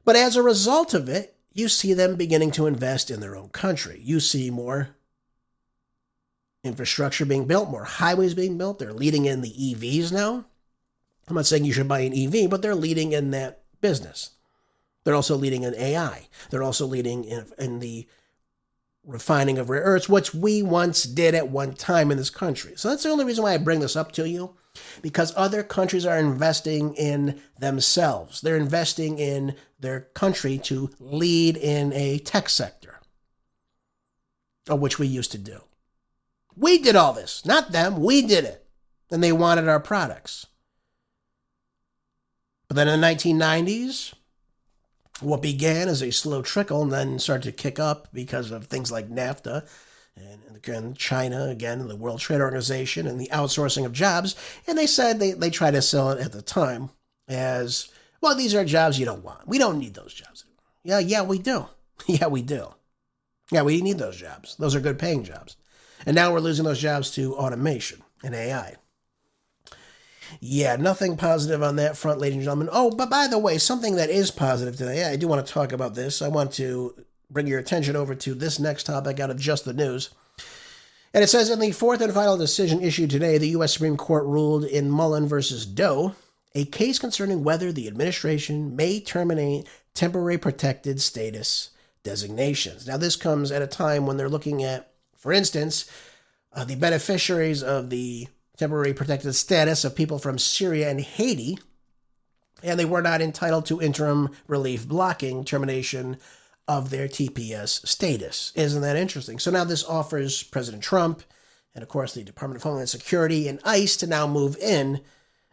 But as a result of it, you see them beginning to invest in their own country. You see more infrastructure being built, more highways being built. They're leading in the EVs now. I'm not saying you should buy an EV, but they're leading in that business. They're also leading in AI. They're also leading in the refining of rare earths, which we once did at one time in this country. So that's the only reason why I bring this up to you, because other countries are investing in themselves. They're investing in their country to lead in a tech sector, of which we used to do. We did all this, not them. We did it. And they wanted our products. But then in the 1990s, what began as a slow trickle and then started to kick up because of things like NAFTA and again, China, again, the World Trade Organization and the outsourcing of jobs. And they said they tried to sell it at the time as, well, these are jobs you don't want. We don't need those jobs anymore. Yeah, we do. Yeah, we do. Yeah, we need those jobs. Those are good paying jobs. And now we're losing those jobs to automation and AI. Yeah, nothing positive on that front, ladies and gentlemen. Oh, but by the way, something that is positive today, I do want to talk about this. I want to bring your attention over to this next topic out of Just the News. And it says, in the fourth and final decision issued today, the U.S. Supreme Court ruled in Mullen versus Doe, a case concerning whether the administration may terminate temporary protected status designations. Now, this comes at a time when they're looking at, for instance, the beneficiaries of the temporary protected status of people from Syria and Haiti, and they were not entitled to interim relief blocking termination of their TPS status. Isn't that interesting? So now this offers President Trump and, of course, the Department of Homeland Security and ICE to now move in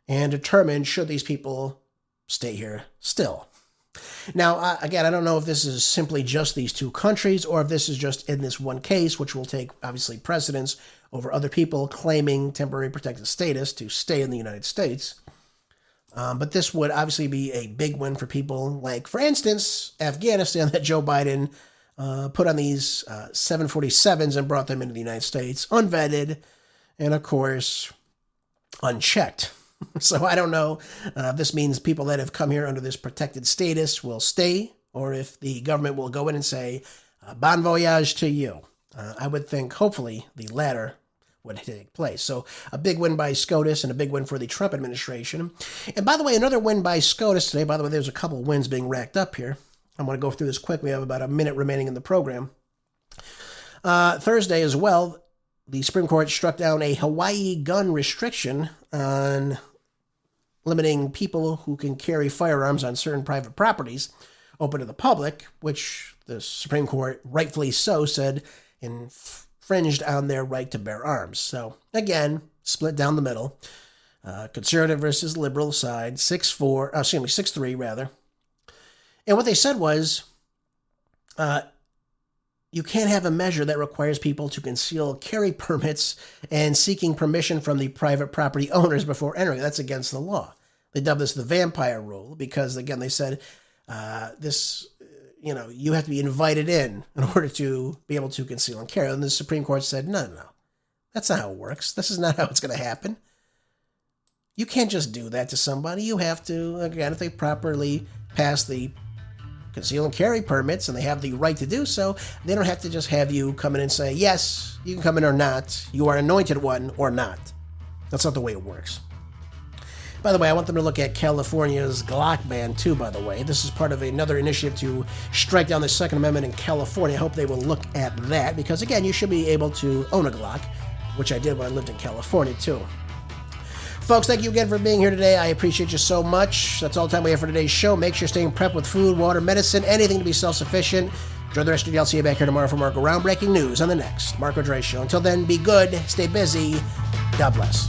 and determine should these people stay here still. Now, again, I don't know if this is simply just these two countries or if this is just in this one case, which will take, obviously, precedence over other people claiming temporary protected status to stay in the United States. But this would obviously be a big win for people like, for instance, Afghanistan that Joe Biden put on these 747s and brought them into the United States, unvetted, and, of course, unchecked. So I don't know if this means people that have come here under this protected status will stay, or if the government will go in and say, bon voyage to you. I would think, hopefully, the latter would take place. So a big win by SCOTUS and a big win for the Trump administration. And by the way, another win by SCOTUS today. By the way, there's a couple of wins being racked up here. I'm going to go through this quick. We have about a minute remaining in the program. Thursday as well, the Supreme Court struck down a Hawaii gun restriction on limiting people who can carry firearms on certain private properties open to the public, which the Supreme Court, rightfully so, said infringed on their right to bear arms. So, again, split down the middle. Conservative versus liberal side, 6-3 rather. And what they said was, you can't have a measure that requires people to conceal carry permits and seeking permission from the private property owners before entering. That's against the law. They dubbed this the vampire rule because, again, they said you have to be invited in order to be able to conceal and carry. And the Supreme Court said, no. That's not how it works. This is not how it's going to happen. You can't just do that to somebody. You have to, again, if they properly pass the conceal and carry permits and they have the right to do so, they don't have to just have you come in and say, yes, you can come in or not. You are an anointed one or not. That's not the way it works. By the way, I want them to look at California's Glock ban too, by the way. This is part of another initiative to strike down the Second Amendment in California. I hope they will look at that because, again, you should be able to own a Glock, which I did when I lived in California too. Folks, thank you again for being here today. I appreciate you so much. That's all the time we have for today's show. Make sure you're staying prepped with food, water, medicine, anything to be self-sufficient. Enjoy the rest of your day. I'll see you back here tomorrow for more groundbreaking news on the next Marco Dre Show. Until then, be good, stay busy. God bless.